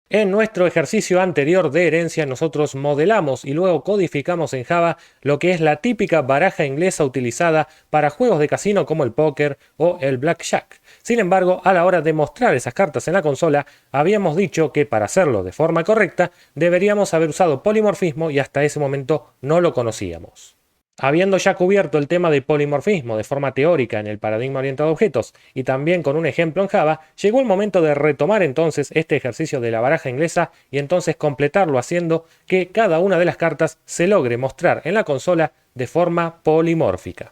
En nuestro ejercicio anterior de herencia nosotros modelamos y luego codificamos en Java lo que es la típica baraja inglesa utilizada para juegos de casino como el póker o el blackjack. Sin embargo, a la hora de mostrar esas cartas en la consola, habíamos dicho que para hacerlo de forma correcta deberíamos haber usado polimorfismo y hasta ese momento no lo conocíamos. Habiendo ya cubierto el tema de polimorfismo de forma teórica en el paradigma orientado a objetos y también con un ejemplo en Java, llegó el momento de retomar entonces este ejercicio de la baraja inglesa y entonces completarlo haciendo que cada una de las cartas se logre mostrar en la consola de forma polimórfica.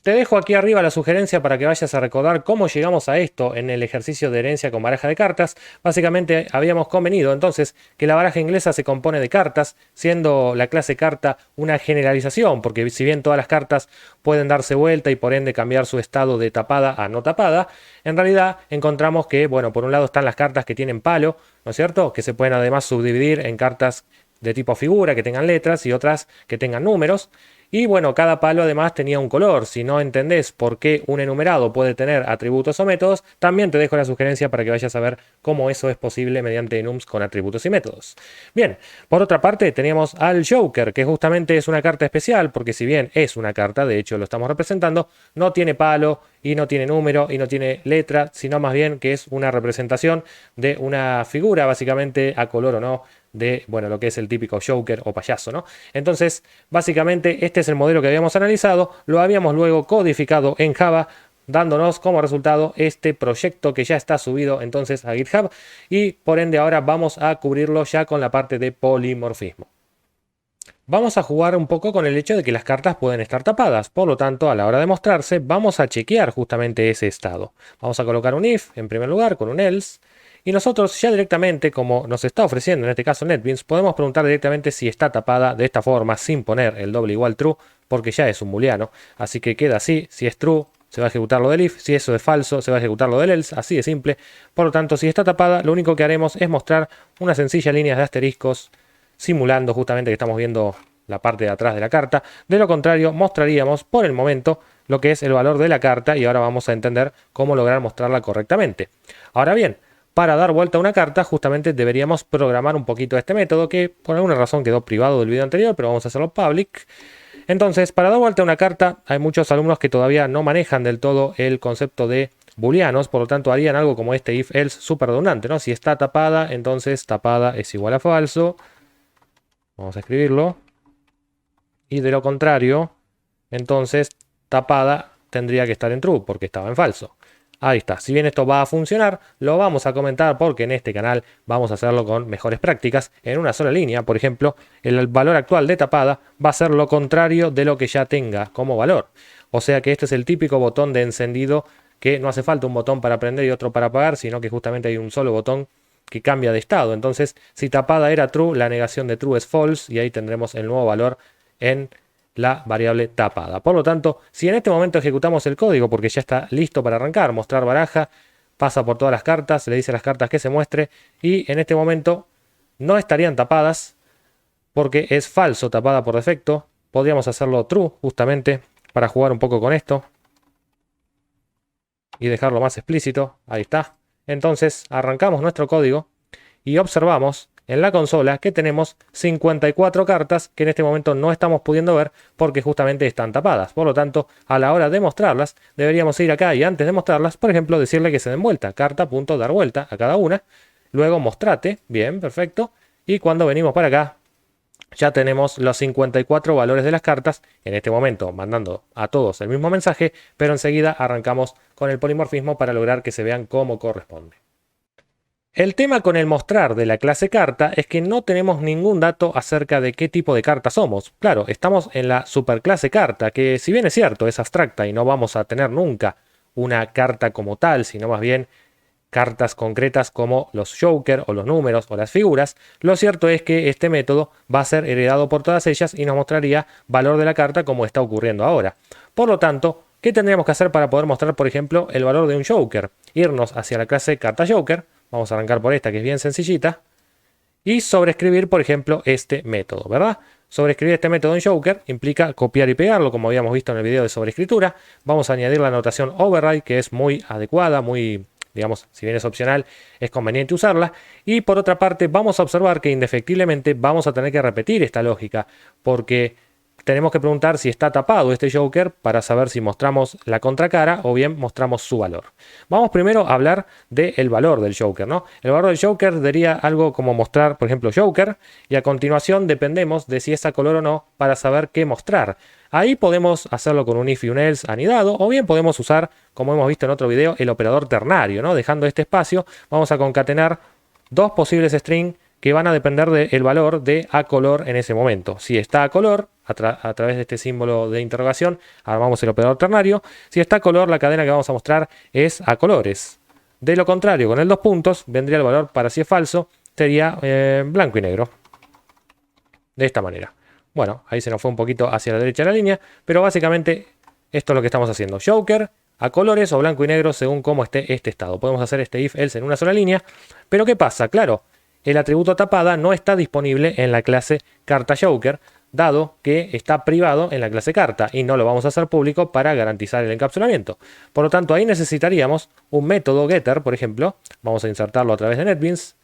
Te dejo aquí arriba la sugerencia para que vayas a recordar cómo llegamos a esto en el ejercicio de herencia con baraja de cartas. Básicamente habíamos convenido entonces que la baraja inglesa se compone de cartas, siendo la clase carta una generalización, porque si bien todas las cartas pueden darse vuelta y por ende cambiar su estado de tapada a no tapada, en realidad encontramos que, bueno, por un lado están las cartas que tienen palo, ¿no es cierto? Que se pueden además subdividir en cartas de tipo figura que tengan letras y otras que tengan números. Y bueno, cada palo además tenía un color. Si no entendés por qué un enumerado puede tener atributos o métodos, también te dejo la sugerencia para que vayas a ver cómo eso es posible mediante enums con atributos y métodos. Bien, por otra parte teníamos al Joker, que justamente es una carta especial, porque si bien es una carta, de hecho lo estamos representando, no tiene palo y no tiene número y no tiene letra, sino más bien que es una representación de una figura, básicamente a color o no, de, bueno, lo que es el típico Joker o payaso, ¿no? Entonces, básicamente, este es el modelo que habíamos analizado, lo habíamos luego codificado en Java, dándonos como resultado este proyecto que ya está subido entonces a GitHub y por ende ahora vamos a cubrirlo ya con la parte de polimorfismo. Vamos a jugar un poco con el hecho de que las cartas pueden estar tapadas, por lo tanto a la hora de mostrarse vamos a chequear justamente ese estado. Vamos a colocar un if en primer lugar con un else y nosotros ya directamente, como nos está ofreciendo en este caso NetBeans, podemos preguntar directamente si está tapada de esta forma sin poner el doble igual true, porque ya es un booleano, así que queda así. Si es true se va a ejecutar lo del if, si eso es falso se va a ejecutar lo del else, así de simple. Por lo tanto, si está tapada, lo único que haremos es mostrar una sencilla línea de asteriscos simulando justamente que estamos viendo la parte de atrás de la carta. De lo contrario, mostraríamos por el momento lo que es el valor de la carta y ahora vamos a entender cómo lograr mostrarla correctamente. Ahora bien, para dar vuelta a una carta justamente deberíamos programar un poquito este método que por alguna razón quedó privado del video anterior, pero vamos a hacerlo public. Entonces, para dar vuelta a una carta hay muchos alumnos que todavía no manejan del todo el concepto de booleanos, por lo tanto harían algo como este if else súper redundante, ¿no? Si está tapada, entonces tapada es igual a falso. Vamos a escribirlo. Y de lo contrario, entonces tapada tendría que estar en true porque estaba en falso. Ahí está. Si bien esto va a funcionar, lo vamos a comentar porque en este canal vamos a hacerlo con mejores prácticas en una sola línea. Por ejemplo, el valor actual de tapada va a ser lo contrario de lo que ya tenga como valor. O sea que este es el típico botón de encendido que no hace falta un botón para prender y otro para apagar, sino que justamente hay un solo botón que cambia de estado. Entonces, si tapada era true, la negación de true es false y ahí tendremos el nuevo valor en la variable tapada. Por lo tanto, si en este momento ejecutamos el código porque ya está listo para arrancar, mostrar baraja, pasa por todas las cartas, le dice a las cartas que se muestre y en este momento no estarían tapadas porque es falso tapada por defecto. Podríamos hacerlo true justamente para jugar un poco con esto y dejarlo más explícito. Ahí está. Entonces arrancamos nuestro código y observamos en la consola que tenemos 54 cartas que en este momento no estamos pudiendo ver porque justamente están tapadas. Por lo tanto, a la hora de mostrarlas, deberíamos ir acá y antes de mostrarlas, por ejemplo, decirle que se den vuelta. Carta.dar vuelta a cada una. Luego mostrate. Bien, perfecto. Y cuando venimos para acá, ya tenemos los 54 valores de las cartas, en este momento mandando a todos el mismo mensaje, pero enseguida arrancamos con el polimorfismo para lograr que se vean como corresponde. El tema con el mostrar de la clase carta es que no tenemos ningún dato acerca de qué tipo de carta somos. Claro, estamos en la superclase carta, que si bien es cierto, es abstracta y no vamos a tener nunca una carta como tal, sino más bien cartas concretas como los Joker o los números o las figuras, lo cierto es que este método va a ser heredado por todas ellas y nos mostraría valor de la carta como está ocurriendo ahora. Por lo tanto, ¿qué tendríamos que hacer para poder mostrar, por ejemplo, el valor de un Joker? Irnos hacia la clase carta Joker. Vamos a arrancar por esta que es bien sencillita. y sobreescribir, por ejemplo, este método, ¿verdad? Sobreescribir este método en Joker implica copiar y pegarlo, como habíamos visto en el video de sobreescritura. Vamos a añadir la notación override, que es muy adecuada, muy, digamos, si bien es opcional, es conveniente usarla. Y por otra parte, vamos a observar que indefectiblemente vamos a tener que repetir esta lógica, porque tenemos que preguntar si está tapado este Joker para saber si mostramos la contracara o bien mostramos su valor. Vamos primero a hablar del valor del Joker, ¿no? El valor del Joker sería algo como mostrar, por ejemplo, Joker, y a continuación dependemos de si es a color o no para saber qué mostrar. Ahí podemos hacerlo con un if y un else anidado, o bien podemos usar, como hemos visto en otro video, el operador ternario, ¿no? Dejando este espacio, vamos a concatenar dos posibles strings que van a depender del valor de a color en ese momento. Si está a color, a través de este símbolo de interrogación, armamos el operador ternario. Si está a color, la cadena que vamos a mostrar es a colores. De lo contrario, con el dos puntos, vendría el valor para si es falso, sería blanco y negro. De esta manera. Bueno, ahí se nos fue un poquito hacia la derecha de la línea, pero básicamente esto es lo que estamos haciendo. Joker a colores o blanco y negro según cómo esté este estado. Podemos hacer este if else en una sola línea, pero ¿qué pasa? Claro, el atributo tapada no está disponible en la clase carta Joker, dado que está privado en la clase carta y no lo vamos a hacer público para garantizar el encapsulamiento. Por lo tanto, ahí necesitaríamos un método getter, por ejemplo, vamos a insertarlo a través de NetBeans,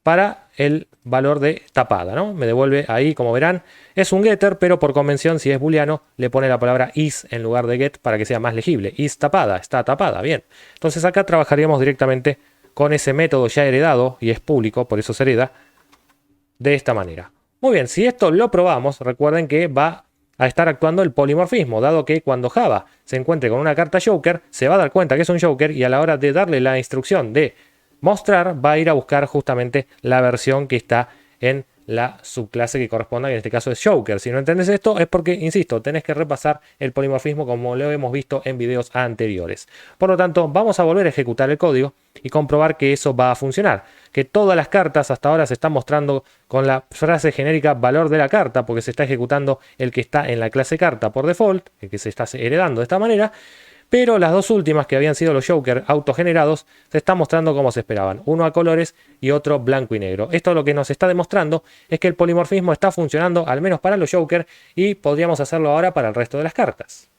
para el valor de tapada, ¿no? Me devuelve ahí, como verán, es un getter, pero por convención, si es booleano, le pone la palabra is en lugar de get para que sea más legible. Is tapada, está tapada, bien. Entonces acá trabajaríamos directamente con ese método ya heredado, y es público, por eso se hereda, de esta manera. Muy bien, si esto lo probamos, recuerden que va a estar actuando el polimorfismo, dado que cuando Java se encuentre con una carta Joker, se va a dar cuenta que es un Joker y a la hora de darle la instrucción de mostrar, va a ir a buscar justamente la versión que está en la subclase que corresponda, que en este caso es Joker. Si no entiendes esto es porque, insisto, tenés que repasar el polimorfismo como lo hemos visto en videos anteriores. Por lo tanto, vamos a volver a ejecutar el código y comprobar que eso va a funcionar. Que todas las cartas hasta ahora se están mostrando con la frase genérica valor de la carta, porque se está ejecutando el que está en la clase carta por default, el que se está heredando de esta manera. Pero las dos últimas, que habían sido los Joker autogenerados, se están mostrando como se esperaban. Uno a colores y otro blanco y negro. Esto lo que nos está demostrando es que el polimorfismo está funcionando, al menos para los Joker, y podríamos hacerlo ahora para el resto de las cartas.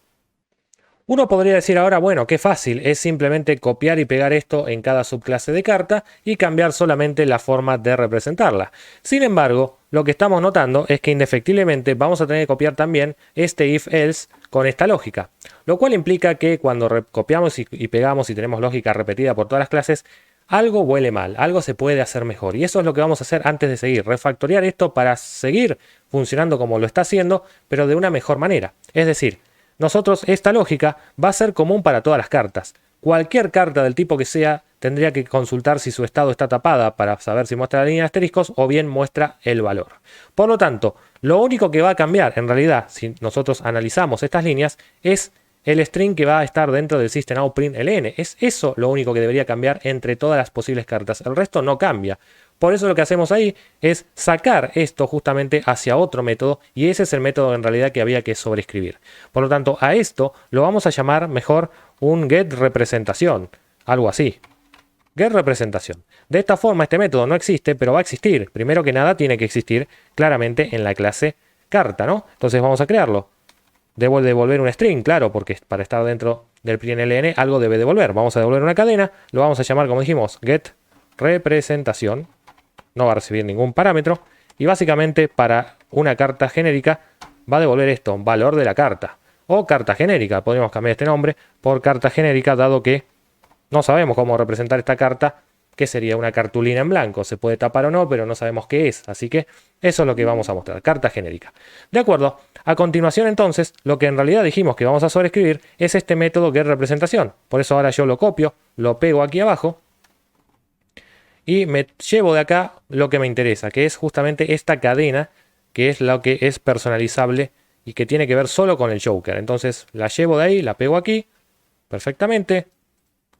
Uno podría decir ahora, bueno, qué fácil, es simplemente copiar y pegar esto en cada subclase de carta y cambiar solamente la forma de representarla. Sin embargo, lo que estamos notando es que indefectiblemente vamos a tener que copiar también este if-else con esta lógica. Lo cual implica que cuando copiamos y pegamos y tenemos lógica repetida por todas las clases, algo huele mal, algo se puede hacer mejor. Y eso es lo que vamos a hacer antes de seguir, refactorear esto para seguir funcionando como lo está haciendo, pero de una mejor manera. Es decir, nosotros esta lógica va a ser común para todas las cartas. Cualquier carta del tipo que sea tendría que consultar si su estado está tapada para saber si muestra la línea de asteriscos o bien muestra el valor. Por lo tanto, lo único que va a cambiar en realidad si nosotros analizamos estas líneas es el string que va a estar dentro del systemoutprintln. Es eso lo único que debería cambiar entre todas las posibles cartas. El resto no cambia. Por eso lo que hacemos ahí es sacar esto justamente hacia otro método y ese es el método en realidad que había que sobreescribir. Por lo tanto, a esto lo vamos a llamar mejor un getRepresentación, algo así. GetRepresentación. De esta forma este método no existe, pero va a existir. Primero que nada tiene que existir claramente en la clase carta, ¿no? Entonces vamos a crearlo. Debo devolver un string, claro, porque para estar dentro del println algo debe devolver. Vamos a devolver una cadena, lo vamos a llamar, como dijimos, getRepresentación. No va a recibir ningún parámetro y básicamente para una carta genérica va a devolver esto, valor de la carta o carta genérica. Podríamos cambiar este nombre por carta genérica dado que no sabemos cómo representar esta carta, que sería una cartulina en blanco. Se puede tapar o no, pero no sabemos qué es. Así que eso es lo que vamos a mostrar, carta genérica. De acuerdo, a continuación entonces lo que en realidad dijimos que vamos a sobreescribir es este método getRepresentación. Por eso ahora yo lo copio, lo pego aquí abajo y me llevo de acá lo que me interesa, que es justamente esta cadena, que es lo que es personalizable y que tiene que ver solo con el Joker. Entonces la llevo de ahí, la pego aquí, perfectamente.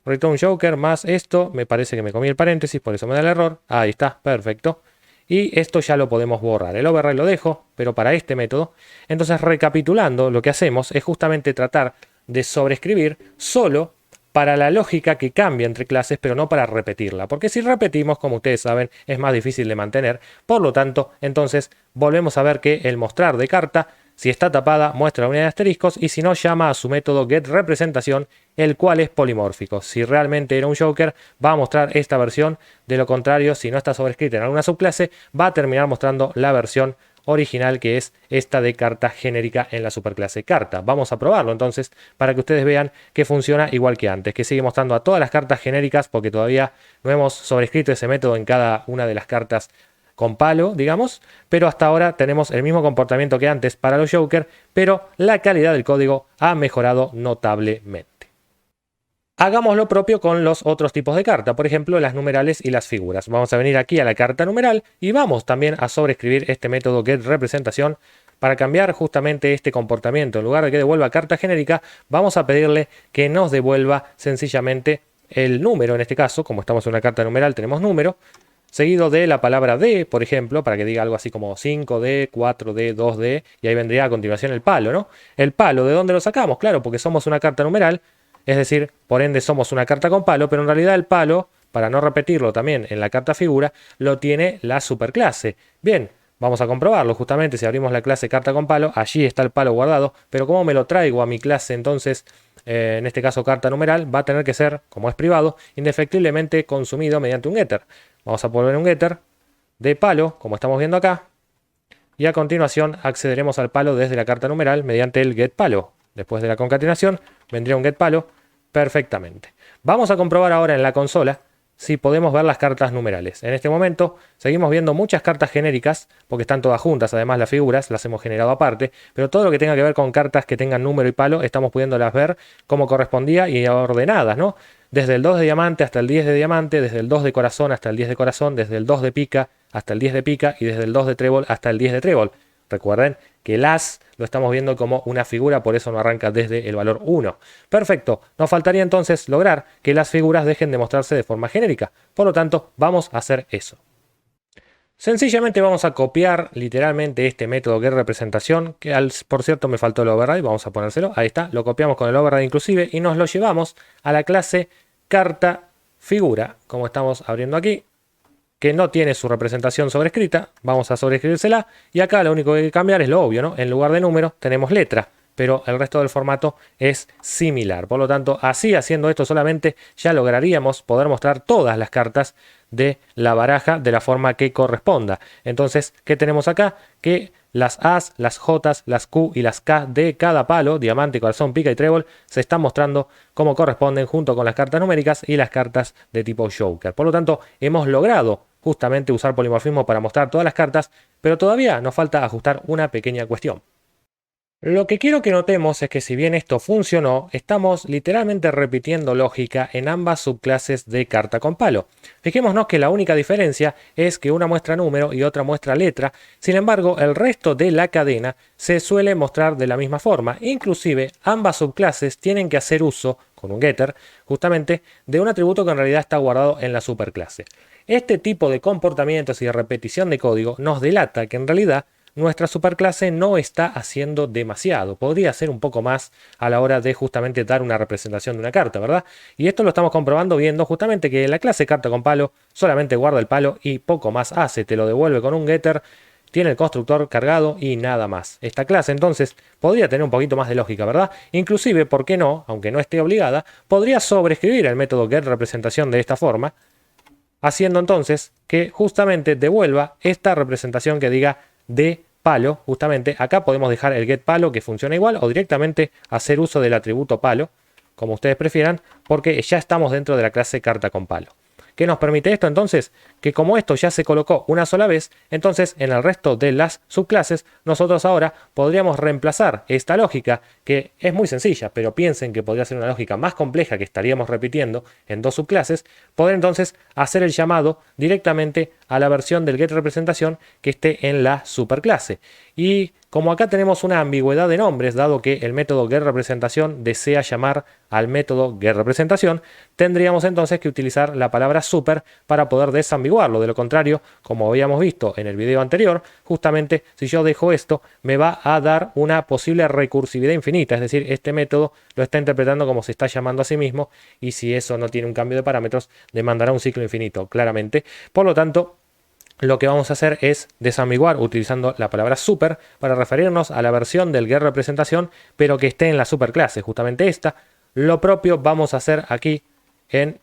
Return Joker más esto, me parece que me comí el paréntesis, por eso me da el error. Ahí está, perfecto. Y esto ya lo podemos borrar. El override lo dejo, pero para este método. Entonces recapitulando, lo que hacemos es justamente tratar de sobreescribir solo para la lógica que cambia entre clases, pero no para repetirla. Porque si repetimos, como ustedes saben, es más difícil de mantener. Por lo tanto, entonces volvemos a ver que el mostrar de carta, si está tapada, muestra la unidad de asteriscos y si no, llama a su método getRepresentación, el cual es polimórfico. Si realmente era un joker, va a mostrar esta versión. De lo contrario, si no está sobrescrita en alguna subclase, va a terminar mostrando la versión original, que es esta de carta genérica en la superclase carta. Vamos a probarlo entonces para que ustedes vean que funciona igual que antes, que sigue mostrando a todas las cartas genéricas porque todavía no hemos sobrescrito ese método en cada una de las cartas con palo, digamos, pero hasta ahora tenemos el mismo comportamiento que antes para los Joker, pero la calidad del código ha mejorado notablemente. Hagamos lo propio con los otros tipos de carta, por ejemplo las numerales y las figuras. Vamos a venir aquí a la carta numeral y vamos también a sobreescribir este método getRepresentación para cambiar justamente este comportamiento. En lugar de que devuelva carta genérica, vamos a pedirle que nos devuelva sencillamente el número. En este caso, como estamos en una carta numeral, tenemos número, seguido de la palabra D, por ejemplo, para que diga algo así como 5D, 4D, 2D, y ahí vendría a continuación el palo, ¿no? El palo, ¿de dónde lo sacamos? Claro, porque somos una carta numeral. Es decir, por ende somos una carta con palo, pero en realidad el palo, para no repetirlo también en la carta figura, lo tiene la superclase. Bien, vamos a comprobarlo. Justamente si abrimos la clase carta con palo, allí está el palo guardado, pero ¿cómo me lo traigo a mi clase entonces? En este caso carta numeral, va a tener que ser, como es privado, indefectiblemente consumido mediante un getter. Vamos a poner un getter de palo, como estamos viendo acá, y a continuación accederemos al palo desde la carta numeral mediante el getPalo. Después de la concatenación vendría un getPalo perfectamente. Vamos a comprobar ahora en la consola si podemos ver las cartas numerales. En este momento seguimos viendo muchas cartas genéricas, porque están todas juntas, además las figuras las hemos generado aparte, pero todo lo que tenga que ver con cartas que tengan número y palo, estamos pudiéndolas ver como correspondía y ordenadas, ¿no? Desde el 2 de diamante hasta el 10 de diamante, desde el 2 de corazón hasta el 10 de corazón, desde el 2 de pica hasta el 10 de pica y desde el 2 de trébol hasta el 10 de trébol. Recuerden que el as lo estamos viendo como una figura, por eso no arranca desde el valor 1. Perfecto, nos faltaría entonces lograr que las figuras dejen de mostrarse de forma genérica. Por lo tanto, vamos a hacer eso. Sencillamente vamos a copiar literalmente este método getRepresentación, que por cierto me faltó el override, vamos a ponérselo, ahí está, lo copiamos con el override inclusive y nos lo llevamos a la clase carta figura, como estamos abriendo aquí, que no tiene su representación sobrescrita. Vamos a sobreescribírsela y acá lo único que hay que cambiar es lo obvio, ¿no? En lugar de número tenemos letra, pero el resto del formato es similar. Por lo tanto, así haciendo esto solamente ya lograríamos poder mostrar todas las cartas de la baraja de la forma que corresponda. Entonces, ¿qué tenemos acá? Que las As, las Jotas, las Q y las K de cada palo, diamante, corazón, pica y trébol, se están mostrando como corresponden junto con las cartas numéricas y las cartas de tipo Joker. Por lo tanto, hemos logrado justamente usar polimorfismo para mostrar todas las cartas, pero todavía nos falta ajustar una pequeña cuestión. Lo que quiero que notemos es que si bien esto funcionó, estamos literalmente repitiendo lógica en ambas subclases de carta con palo. Fijémonos que la única diferencia es que una muestra número y otra muestra letra, sin embargo el resto de la cadena se suele mostrar de la misma forma. Inclusive ambas subclases tienen que hacer uso, con un getter, justamente de un atributo que en realidad está guardado en la superclase. Este tipo de comportamientos y de repetición de código nos delata que en realidad nuestra superclase no está haciendo demasiado. Podría hacer un poco más a la hora de justamente dar una representación de una carta, ¿verdad? Y esto lo estamos comprobando viendo justamente que la clase carta con palo solamente guarda el palo y poco más hace. Te lo devuelve con un getter, tiene el constructor cargado y nada más. Esta clase entonces podría tener un poquito más de lógica, ¿verdad? Inclusive, ¿por qué no? Aunque no esté obligada, podría sobreescribir el método getRepresentación de esta forma, haciendo entonces que justamente devuelva esta representación que diga de palo. Justamente acá podemos dejar el getPalo que funciona igual o directamente hacer uso del atributo palo, como ustedes prefieran, porque ya estamos dentro de la clase carta con palo. ¿Qué nos permite esto entonces? Que como esto ya se colocó una sola vez, entonces en el resto de las subclases nosotros ahora podríamos reemplazar esta lógica, que es muy sencilla, pero piensen que podría ser una lógica más compleja que estaríamos repitiendo en dos subclases, poder entonces hacer el llamado directamente a la versión del getRepresentación que esté en la superclase. Y como acá tenemos una ambigüedad de nombres, dado que el método getRepresentación desea llamar al método getRepresentación, tendríamos entonces que utilizar la palabra super para poder desambiguarlo. De lo contrario, como habíamos visto en el video anterior, justamente si yo dejo esto, me va a dar una posible recursividad infinita, es decir, este método lo está interpretando como se está llamando a sí mismo, y si eso no tiene un cambio de parámetros, demandará un ciclo infinito, claramente. Por lo tanto, lo que vamos a hacer es desambiguar utilizando la palabra super para referirnos a la versión del getRepresentación, pero que esté en la superclase, justamente esta. Lo propio vamos a hacer aquí en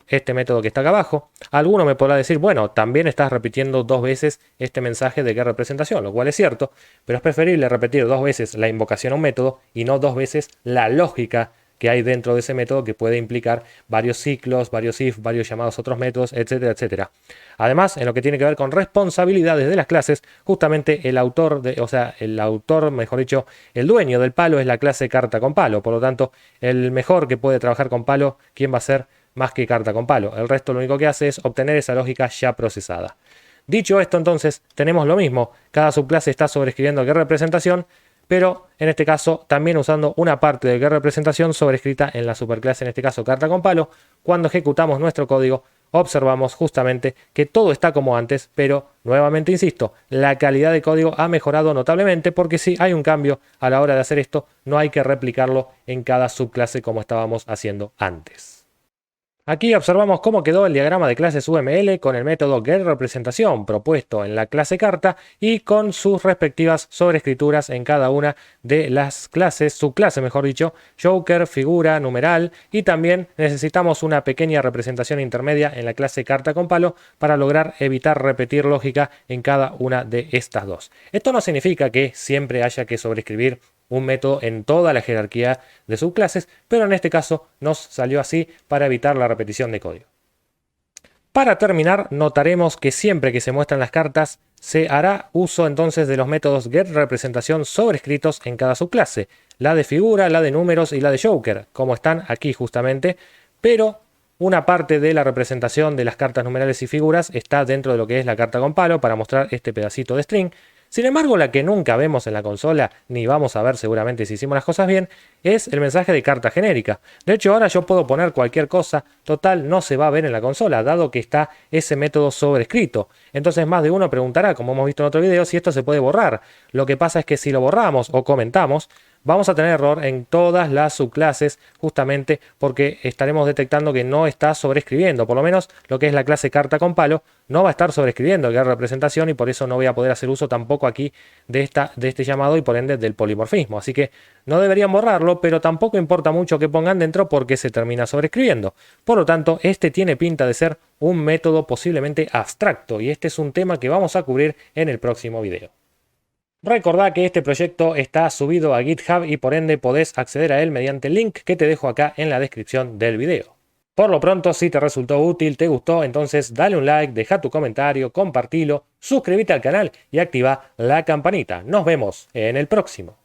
este método que está acá abajo. Alguno me podrá decir, bueno, también estás repitiendo 2 veces este mensaje de getRepresentación, lo cual es cierto, pero es preferible repetir 2 veces la invocación a un método y no 2 veces la lógica que hay dentro de ese método, que puede implicar varios ciclos, varios if, varios llamados a otros métodos, etcétera, etcétera. Además, en lo que tiene que ver con responsabilidades de las clases, justamente el autor, mejor dicho, el dueño del palo es la clase carta con palo. Por lo tanto, el mejor que puede trabajar con palo, ¿quién va a ser más que carta con palo? El resto lo único que hace es obtener esa lógica ya procesada. Dicho esto, entonces, tenemos lo mismo. Cada subclase está sobreescribiendo getRepresentación, pero en este caso también usando una parte de getRepresentación sobrescrita en la superclase, en este caso carta con palo. Cuando ejecutamos nuestro código, observamos justamente que todo está como antes, pero nuevamente insisto, la calidad de código ha mejorado notablemente, porque si hay un cambio a la hora de hacer esto, no hay que replicarlo en cada subclase como estábamos haciendo antes. Aquí observamos cómo quedó el diagrama de clases UML con el método getRepresentación propuesto en la clase carta y con sus respectivas sobrescrituras en cada una de las clases, subclase mejor dicho, joker, figura, numeral, y también necesitamos una pequeña representación intermedia en la clase carta con palo para lograr evitar repetir lógica en cada una de estas dos. Esto no significa que siempre haya que sobrescribir un método en toda la jerarquía de subclases, pero en este caso nos salió así para evitar la repetición de código. Para terminar, notaremos que siempre que se muestran las cartas, se hará uso entonces de los métodos getRepresentación sobrescritos en cada subclase, la de figura, la de números y la de joker, como están aquí justamente, pero una parte de la representación de las cartas numerales y figuras está dentro de lo que es la carta con palo para mostrar este pedacito de string. Sin embargo, la que nunca vemos en la consola, ni vamos a ver seguramente si hicimos las cosas bien, es el mensaje de carta genérica. De hecho, ahora yo puedo poner cualquier cosa, total no se va a ver en la consola, dado que está ese método sobrescrito. Entonces más de uno preguntará, como hemos visto en otro video, si esto se puede borrar. Lo que pasa es que si lo borramos o comentamos, vamos a tener error en todas las subclases, justamente porque estaremos detectando que no está sobrescribiendo. Por lo menos lo que es la clase carta con palo no va a estar sobrescribiendo el getRepresentación, y por eso no voy a poder hacer uso tampoco aquí de este llamado y por ende del polimorfismo. Así que no deberían borrarlo, pero tampoco importa mucho que pongan dentro porque se termina sobrescribiendo. Por lo tanto, este tiene pinta de ser un método posiblemente abstracto, y este es un tema que vamos a cubrir en el próximo video. Recordá que este proyecto está subido a GitHub y por ende podés acceder a él mediante el link que te dejo acá en la descripción del video. Por lo pronto, si te resultó útil, te gustó, entonces dale un like, deja tu comentario, compartilo, suscríbete al canal y activa la campanita. Nos vemos en el próximo.